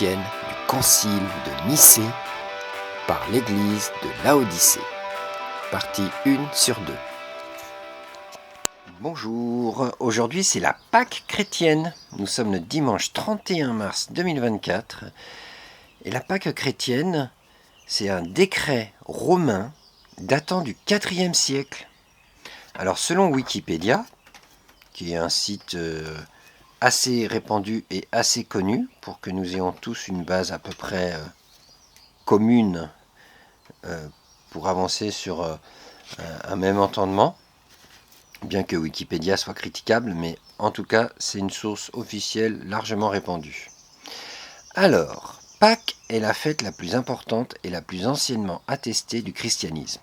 chrétienne du Concile de Nicée par l'Église de Laodicée. Partie 1/2. Bonjour, aujourd'hui c'est la Pâque chrétienne. Nous sommes le dimanche 31 mars 2024 et la Pâque chrétienne, c'est un décret romain datant du IVe siècle. Alors selon Wikipédia, qui est un site assez répandu et assez connu pour que nous ayons tous une base à peu près commune pour avancer sur un même entendement, bien que Wikipédia soit critiquable, mais en tout cas c'est une source officielle largement répandue. Alors, Pâques est la fête la plus importante et la plus anciennement attestée du christianisme.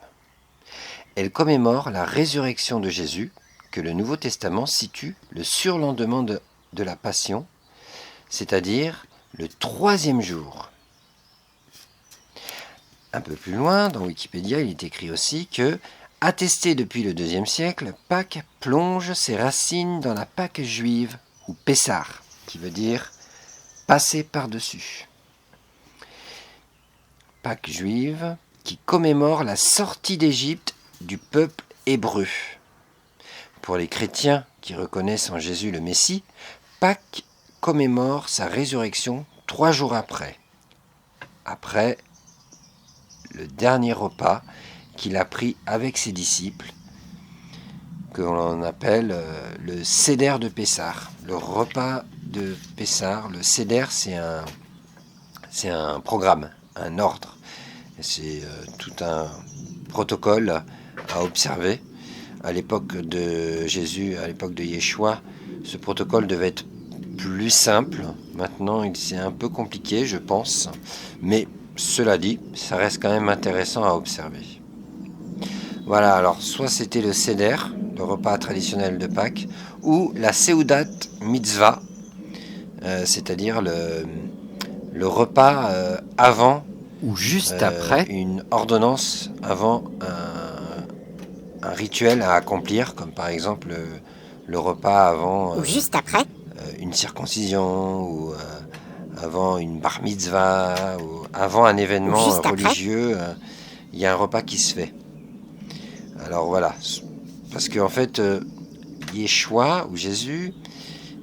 Elle commémore la résurrection de Jésus, que le Nouveau Testament situe le surlendemain de la Passion, c'est-à-dire le 3e jour. Un peu plus loin, dans Wikipédia, il est écrit aussi que, attesté depuis le IIe siècle, Pâques plonge ses racines dans la Pâque juive, ou Pessar, qui veut dire passer par-dessus. Pâques juive qui commémore la sortie d'Égypte du peuple hébreu. Pour les chrétiens qui reconnaissent en Jésus le Messie, Pâques commémore sa résurrection 3 jours après le dernier repas qu'il a pris avec ses disciples, que l'on appelle le Seder de Pessar, le repas de Pessar. Le Seder, c'est un programme, un ordre, c'est tout un protocole à observer. À l'époque de Jésus, à l'époque de Yeshua, ce protocole devait être plus simple. Maintenant, c'est un peu compliqué, je pense. Mais cela dit, ça reste quand même intéressant à observer. Voilà, alors soit c'était le Seder, le repas traditionnel de Pâques, ou la Seudat Mitzvah, c'est-à-dire le repas avant Ou juste après une ordonnance, avant un rituel à accomplir, comme par exemple le repas avant Ou juste après une circoncision, ou avant une bar mitzvah, ou avant un événement religieux, il y a un repas qui se fait. Alors voilà, parce qu'en fait, Yeshua, ou Jésus,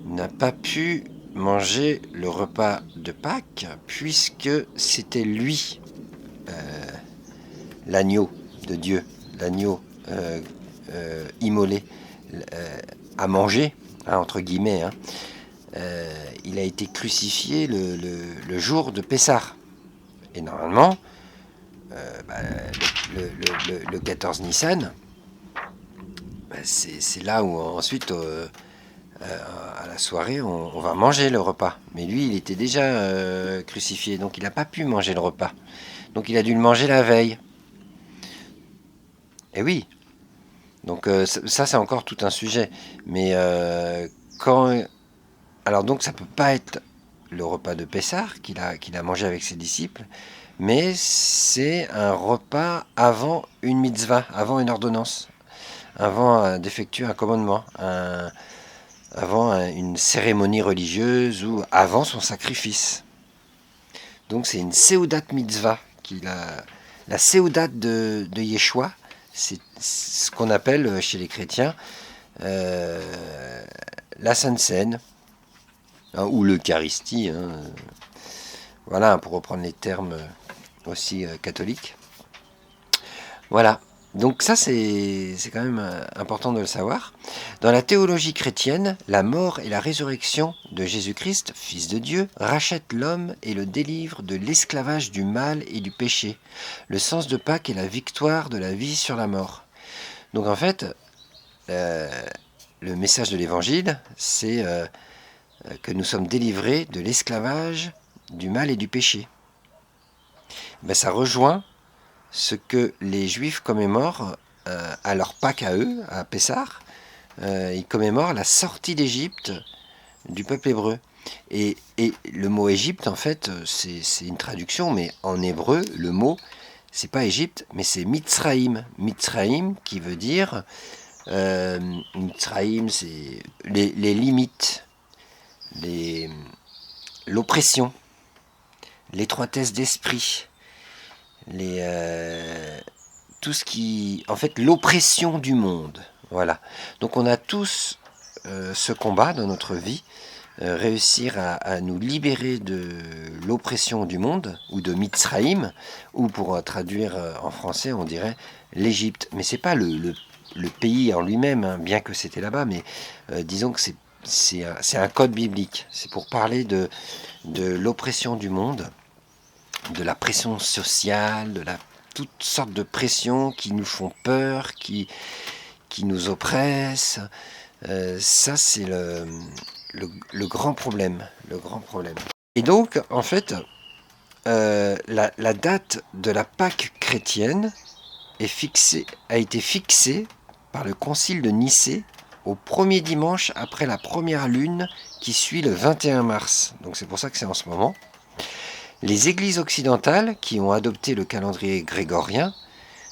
n'a pas pu manger le repas de Pâques, puisque c'était lui, l'agneau de Dieu, l'agneau immolé à manger, hein, entre guillemets, hein. Il a été crucifié le jour de Pessah. Et normalement, le 14 Nissan, c'est là où ensuite, à la soirée, on va manger le repas. Mais lui, il était déjà crucifié, donc il n'a pas pu manger le repas. Donc il a dû le manger la veille. Et oui. Donc ça, c'est encore tout un sujet. Mais alors donc ça peut pas être le repas de Pessah qu'il a mangé avec ses disciples, mais c'est un repas avant une mitzvah, avant une ordonnance, avant d'effectuer un commandement, avant une cérémonie religieuse ou avant son sacrifice. Donc c'est une Seudat mitzvah, la Seudat de Yeshua, c'est ce qu'on appelle chez les chrétiens la Sainte Seine, hein, ou l'Eucharistie, hein, voilà, pour reprendre les termes aussi catholiques. Voilà, donc ça c'est quand même important de le savoir. Dans la théologie chrétienne, la mort et la résurrection de Jésus-Christ, Fils de Dieu, rachètent l'homme et le délivrent de l'esclavage du mal et du péché. Le sens de Pâques est la victoire de la vie sur la mort. Donc en fait, le message de l'Évangile, c'est que nous sommes délivrés de l'esclavage, du mal et du péché. Ben, ça rejoint ce que les Juifs commémorent à leur Pâques à eux, à Pessah. Ils commémorent la sortie d'Égypte du peuple hébreu. Et le mot Égypte, en fait, c'est une traduction, mais en hébreu, le mot, c'est pas Égypte, mais c'est Mitzraïm. Mitzraïm qui veut dire... Mitzraïm, c'est les limites, l'oppression. l'étroitesse d'esprit, tout ce qui... En fait, l'oppression du monde. Voilà. Donc on a tous ce combat dans notre vie, réussir à nous libérer de l'oppression du monde, ou de Mitzraïm, ou pour traduire en français, on dirait l'Égypte. Mais c'est pas le pays en lui-même, hein, bien que c'était là-bas, mais disons que c'est un code biblique. C'est pour parler de l'oppression du monde, de la pression sociale, toutes sortes de pressions qui nous font peur, qui nous oppressent. Ça, c'est le grand problème. Le grand problème. Et donc, en fait, la date de la Pâque chrétienne a été fixée par le concile de Nicée au premier dimanche après la première lune qui suit le 21 mars. Donc c'est pour ça que c'est en ce moment. Les églises occidentales, qui ont adopté le calendrier grégorien,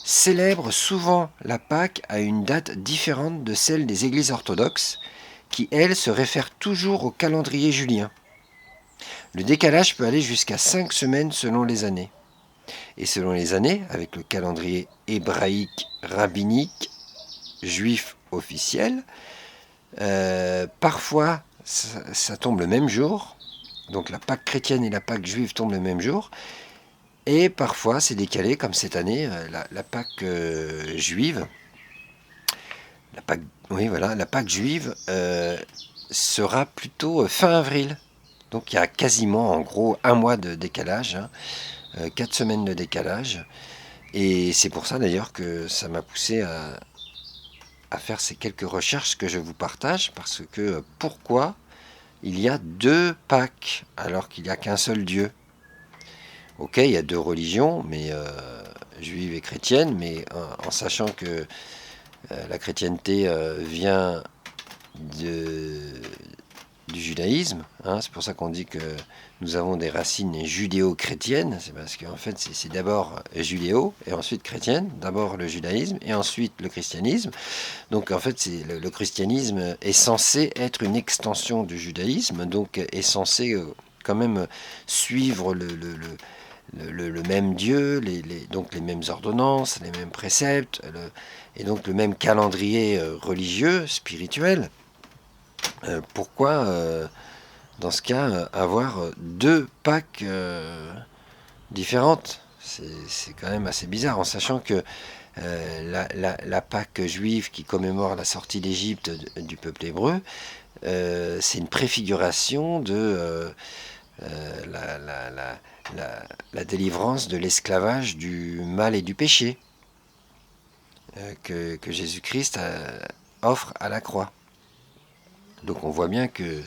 célèbrent souvent la Pâque à une date différente de celle des églises orthodoxes, qui, elles, se réfèrent toujours au calendrier julien. Le décalage peut aller jusqu'à 5 semaines selon les années. Et selon les années, avec le calendrier hébraïque, rabbinique, juif officiel, parfois ça tombe le même jour, donc la Pâque chrétienne et la Pâque juive tombent le même jour, et parfois c'est décalé, comme cette année, la Pâque juive, la Pâque juive sera plutôt fin avril. Donc il y a quasiment en gros un mois de décalage, 4 semaines de décalage, et c'est pour ça d'ailleurs que ça m'a poussé à faire ces quelques recherches que je vous partage, parce que pourquoi il y a 2 Pâques alors qu'il n'y a qu'un seul Dieu? Ok, il y a 2 religions, mais juive et chrétienne, mais en sachant que la chrétienté vient du judaïsme, hein, c'est pour ça qu'on dit que nous avons des racines judéo-chrétiennes, c'est parce qu'en fait c'est d'abord judéo et ensuite chrétienne, d'abord le judaïsme et ensuite le christianisme. Donc en fait le christianisme est censé être une extension du judaïsme, donc est censé quand même suivre le même Dieu, donc les mêmes ordonnances, les mêmes préceptes, et donc le même calendrier religieux, spirituel. Pourquoi, dans ce cas, avoir 2 Pâques différentes? C'est quand même assez bizarre, en sachant que la Pâque juive qui commémore la sortie d'Égypte du peuple hébreu, c'est une préfiguration de la délivrance de l'esclavage du mal et du péché que Jésus-Christ offre à la croix. Donc on voit bien que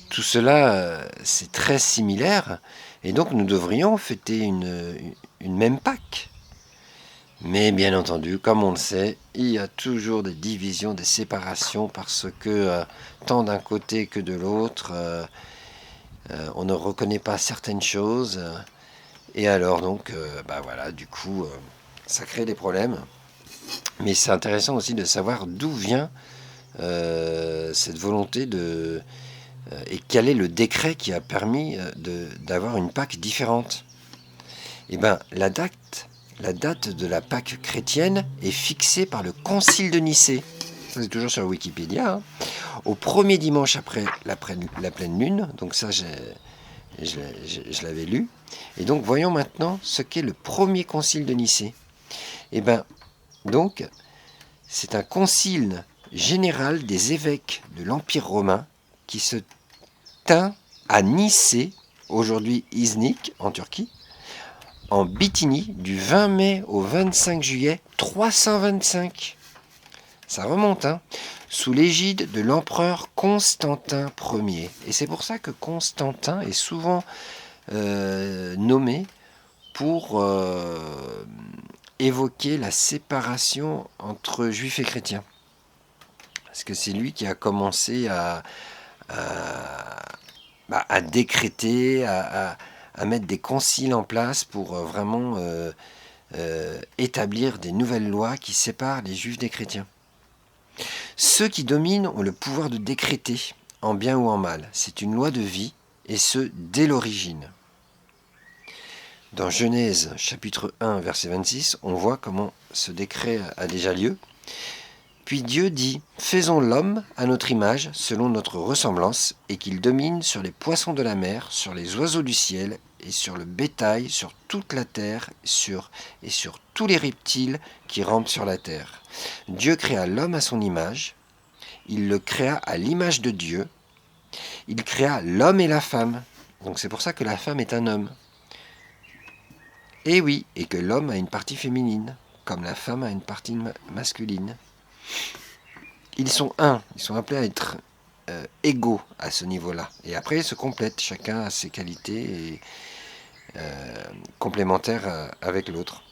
tout cela, c'est très similaire, et donc nous devrions fêter une même Pâque. Mais bien entendu, comme on le sait, il y a toujours des divisions, des séparations, parce que tant d'un côté que de l'autre, on ne reconnaît pas certaines choses, et alors donc, voilà, du coup, ça crée des problèmes. Mais c'est intéressant aussi de savoir d'où vient cette volonté et quel est le décret qui a permis d'avoir une Pâque différente. Eh bien, la date de la Pâque chrétienne est fixée par le Concile de Nicée. C'est toujours sur Wikipédia. Hein, au premier dimanche après la pleine lune. Donc ça, je l'avais lu. Et donc, voyons maintenant ce qu'est le premier Concile de Nicée. Eh bien, donc, c'est un concile général des évêques de l'Empire romain qui se tint à Nicée, aujourd'hui Iznik en Turquie, en Bithynie, du 20 mai au 25 juillet 325. Ça remonte, hein, sous l'égide de l'empereur Constantin Ier. Et c'est pour ça que Constantin est souvent nommé pour évoquer la séparation entre juifs et chrétiens. Parce que c'est lui qui a commencé à décréter, à mettre des conciles en place pour vraiment établir des nouvelles lois qui séparent les juifs des chrétiens. Ceux qui dominent ont le pouvoir de décréter, en bien ou en mal. C'est une loi de vie, et ce, dès l'origine. dans Genèse chapitre 1 verset 26, on voit comment ce décret a déjà lieu. Puis Dieu dit, faisons l'homme à notre image, selon notre ressemblance, et qu'il domine sur les poissons de la mer, sur les oiseaux du ciel, et sur le bétail, sur toute la terre, et sur tous les reptiles qui rampent sur la terre. Dieu créa l'homme à son image, il le créa à l'image de Dieu, il créa l'homme et la femme. Donc c'est pour ça que la femme est un homme. Et oui, et que l'homme a une partie féminine, comme la femme a une partie masculine. Ils sont un, ils sont appelés à être égaux à ce niveau-là. Et après, ils se complètent, chacun a ses qualités et, complémentaires avec l'autre.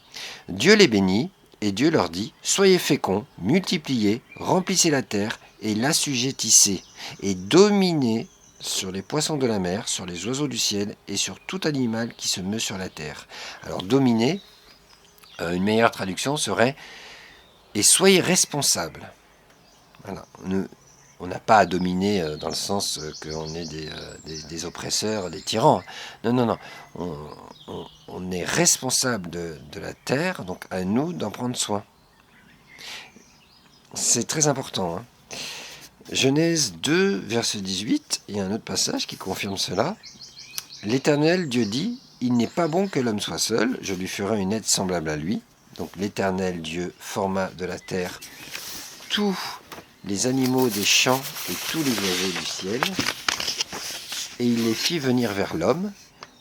Dieu les bénit, et Dieu leur dit, soyez féconds, multipliez, remplissez la terre, et l'assujettissez, et dominez sur les poissons de la mer, sur les oiseaux du ciel, et sur tout animal qui se meut sur la terre. Alors dominer, une meilleure traduction serait, et soyez responsables. Voilà. On n'a pas à dominer dans le sens qu'on est des oppresseurs, des tyrans. Non, non, non. On est responsable de la terre, donc à nous d'en prendre soin. C'est très important. Hein. Genèse 2, verset 18, il y a un autre passage qui confirme cela. L'Éternel, Dieu dit, il n'est pas bon que l'homme soit seul, je lui ferai une aide semblable à lui. Donc l'Éternel, Dieu, forma de la terre tous les animaux des champs et tous les oiseaux du ciel, et il les fit venir vers l'homme,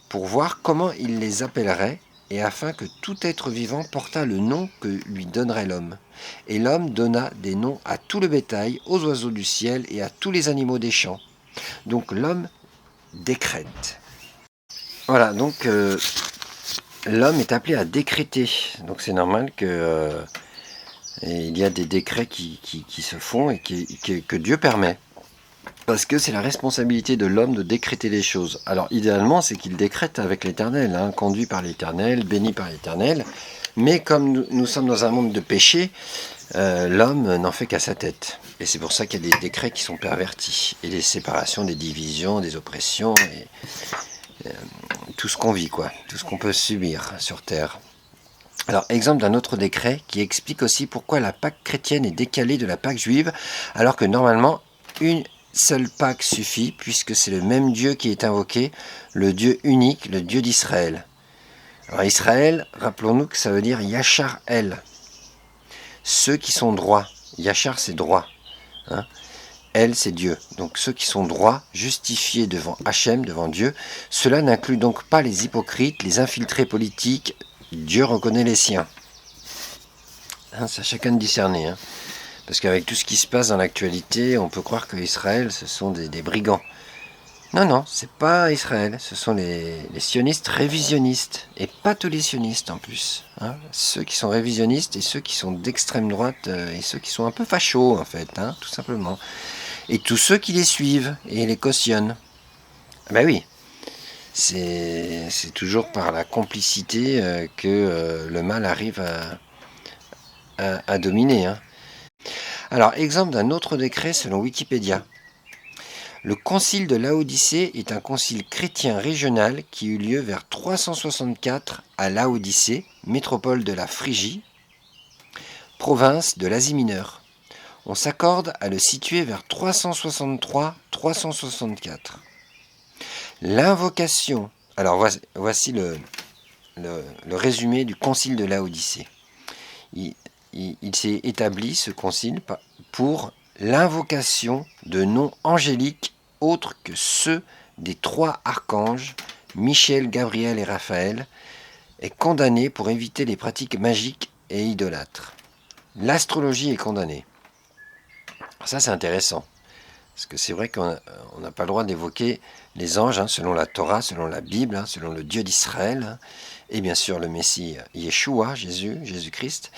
pour voir comment il les appellerait, et afin que tout être vivant portât le nom que lui donnerait l'homme. Et l'homme donna des noms à tout le bétail, aux oiseaux du ciel et à tous les animaux des champs. Donc l'homme décrète. Voilà, donc l'homme est appelé à décréter. Donc c'est normal que il y a des décrets qui se font et que Dieu permet. Parce que c'est la responsabilité de l'homme de décréter les choses. Alors idéalement, c'est qu'il décrète avec l'Éternel, hein, conduit par l'Éternel, béni par l'Éternel. Mais comme nous sommes dans un monde de péché, l'homme n'en fait qu'à sa tête. Et c'est pour ça qu'il y a des décrets qui sont pervertis. Et des séparations, des divisions, des oppressions, et tout ce qu'on vit, quoi. Tout ce qu'on peut subir sur Terre. Alors, exemple d'un autre décret qui explique aussi pourquoi la Pâque chrétienne est décalée de la Pâque juive, alors que normalement, une seule Pâque suffit, puisque c'est le même Dieu qui est invoqué, le Dieu unique, le Dieu d'Israël. Alors Israël, rappelons-nous que ça veut dire Yachar El, ceux qui sont droits. Yachar, c'est droit. Hein. El, c'est Dieu. Donc ceux qui sont droits, justifiés devant Hachem, devant Dieu, cela n'inclut donc pas les hypocrites, les infiltrés politiques. Dieu reconnaît les siens. Hein, c'est à chacun de discerner. Hein. Parce qu'avec tout ce qui se passe dans l'actualité, on peut croire que Israël, ce sont des brigands. Non, non, c'est pas Israël. Ce sont les sionistes révisionnistes. Et pas tous les sionistes en plus. Hein. Ceux qui sont révisionnistes et ceux qui sont d'extrême droite et ceux qui sont un peu fachos en fait, hein, tout simplement. Et tous ceux qui les suivent et les cautionnent. Ben oui. C'est toujours par la complicité que le mal arrive à dominer. Hein. Alors, exemple d'un autre décret selon Wikipédia. Le concile de Laodicée est un concile chrétien régional qui eut lieu vers 364 à Laodicée, métropole de la Phrygie, province de l'Asie mineure. On s'accorde à le situer vers 363-364. L'invocation. Alors voici le résumé du concile de Laodicée. Il s'est établi, ce concile, pour l'invocation de noms angéliques autres que ceux des trois archanges, Michel, Gabriel et Raphaël, est condamné pour éviter les pratiques magiques et idolâtres. L'astrologie est condamnée. Ça, c'est intéressant. Parce que c'est vrai qu'on n'a pas le droit d'évoquer les anges, hein, selon la Torah, selon la Bible, hein, selon le Dieu d'Israël, hein, et bien sûr le Messie Yeshua, Jésus-Christ,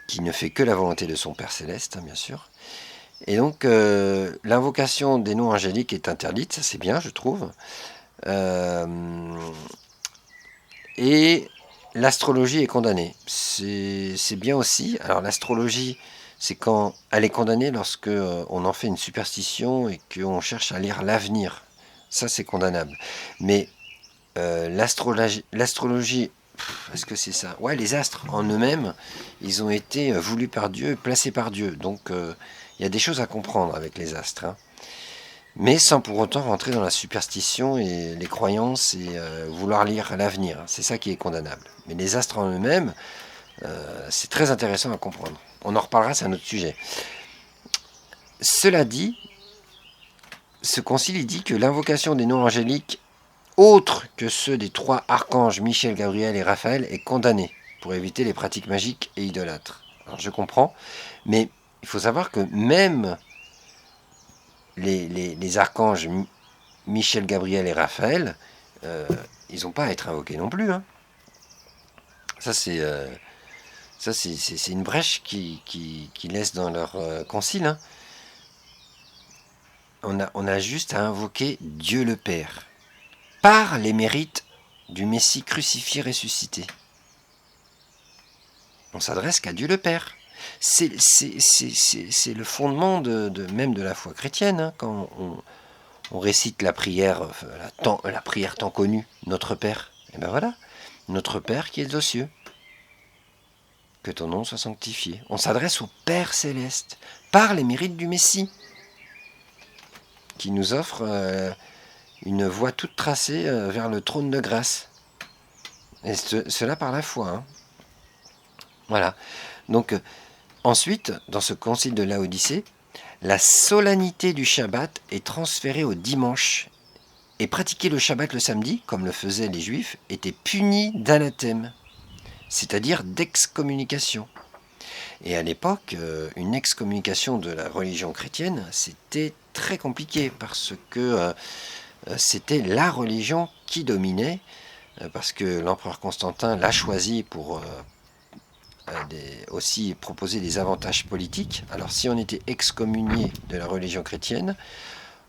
qui ne fait que la volonté de son Père Céleste, hein, bien sûr. Et donc, l'invocation des noms angéliques est interdite, ça c'est bien, je trouve. Et l'astrologie est condamnée. C'est bien aussi. Alors l'astrologie, c'est quand elle est condamnée lorsque on en fait une superstition et qu'on cherche à lire l'avenir. Ça, c'est condamnable. Mais l'astrologie, est-ce que c'est ça? Ouais, les astres en eux-mêmes, ils ont été voulus par Dieu, placés par Dieu. Donc il y a des choses à comprendre avec les astres, hein. Mais sans pour autant rentrer dans la superstition et les croyances et vouloir lire l'avenir. C'est ça qui est condamnable. Mais les astres en eux-mêmes, c'est très intéressant à comprendre. On en reparlera, c'est un autre sujet. Cela dit, ce concile il dit que l'invocation des noms angéliques autres que ceux des trois archanges Michel, Gabriel et Raphaël est condamnée pour éviter les pratiques magiques et idolâtres. Alors je comprends, mais il faut savoir que même les archanges Michel, Gabriel et Raphaël, ils n'ont pas à être invoqués non plus, hein. Ça c'est une brèche qui laisse dans leur concile, hein. On a juste à invoquer Dieu le Père par les mérites du Messie crucifié ressuscité. On s'adresse qu'à Dieu le Père. C'est le fondement même de la foi chrétienne, hein, quand on récite la prière, la prière tant connue, Notre Père. Et ben voilà, Notre Père qui est aux cieux. Que ton nom soit sanctifié. On s'adresse au Père céleste par les mérites du Messie, qui nous offre une voie toute tracée vers le trône de grâce. Et cela par la foi, hein. Voilà. Donc, ensuite, dans ce concile de Laodicée, la solennité du Shabbat est transférée au dimanche. Et pratiquer le Shabbat le samedi, comme le faisaient les Juifs, était puni d'anathème, c'est-à-dire d'excommunication. Et à l'époque, une excommunication de la religion chrétienne, c'était très compliqué, parce que c'était la religion qui dominait, parce que l'empereur Constantin l'a choisi pour aussi proposer des avantages politiques. Alors si on était excommunié de la religion chrétienne,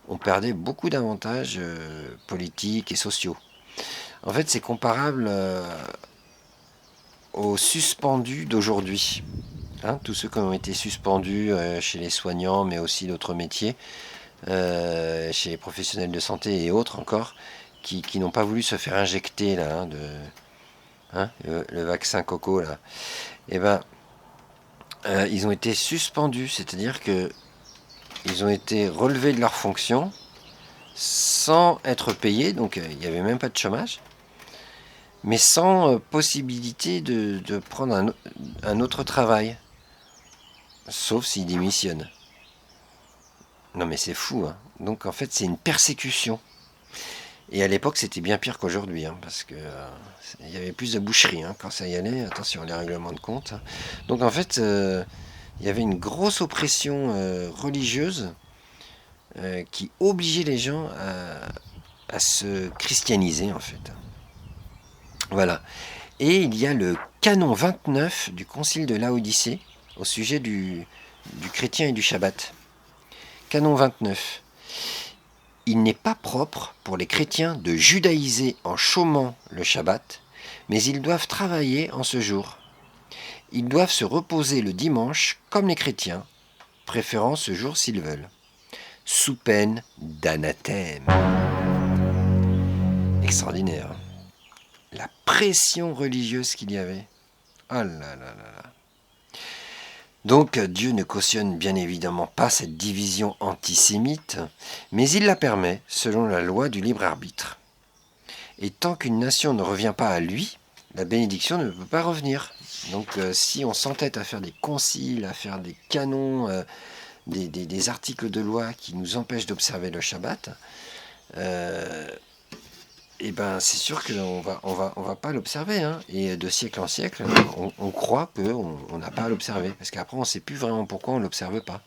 on perdait beaucoup d'avantages politiques et sociaux. En fait, c'est comparable aux suspendus d'aujourd'hui. Hein, tous ceux qui ont été suspendus chez les soignants, mais aussi d'autres métiers, chez les professionnels de santé et autres encore, qui n'ont pas voulu se faire injecter là, le vaccin coco là. Et ben, ils ont été suspendus, c'est-à-dire que ils ont été relevés de leurs fonctions sans être payés, donc il n'y avait même pas de chômage, mais sans possibilité de prendre un autre travail, sauf s'ils démissionnent. Non mais c'est fou, hein. Donc en fait c'est une persécution. Et à l'époque c'était bien pire qu'aujourd'hui, hein, parce que il y avait plus de boucherie, hein, quand ça y allait, attention les règlements de compte. Donc en fait il y avait une grosse oppression religieuse qui obligeait les gens à se christianiser en fait. Voilà. Et il y a le canon 29 du concile de Laodicée au sujet du chrétien et du Shabbat. Canon 29. Il n'est pas propre pour les chrétiens de judaïser en chômant le Shabbat, mais ils doivent travailler en ce jour. Ils doivent se reposer le dimanche comme les chrétiens, préférant ce jour s'ils veulent, sous peine d'anathème. Extraordinaire. La pression religieuse qu'il y avait. Oh là là là là. Donc Dieu ne cautionne bien évidemment pas cette division antisémite, mais il la permet selon la loi du libre arbitre. Et tant qu'une nation ne revient pas à lui, la bénédiction ne peut pas revenir. Donc si on s'entête à faire des conciles, à faire des canons, des articles de loi qui nous empêchent d'observer le Shabbat, et ben c'est sûr qu'on va pas l'observer, hein. Et de siècle en siècle, on croit qu'on n'a pas à l'observer, parce qu'après on ne sait plus vraiment pourquoi on ne l'observe pas.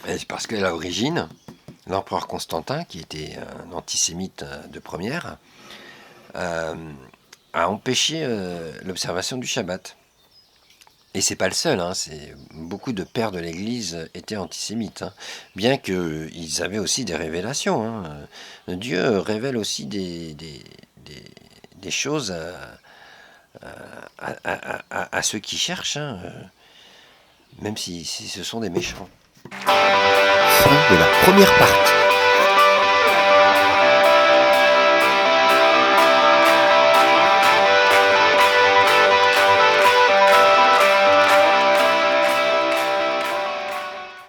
Et c'est parce qu'à l'origine, l'empereur Constantin, qui était un antisémite de première, a empêché l'observation du Shabbat. Et c'est pas le seul, hein, beaucoup de pères de l'Église étaient antisémites, hein, bien qu'ils avaient aussi des révélations, hein. Dieu révèle aussi des choses à ceux qui cherchent, hein, même si ce sont des méchants. Fin de la première partie.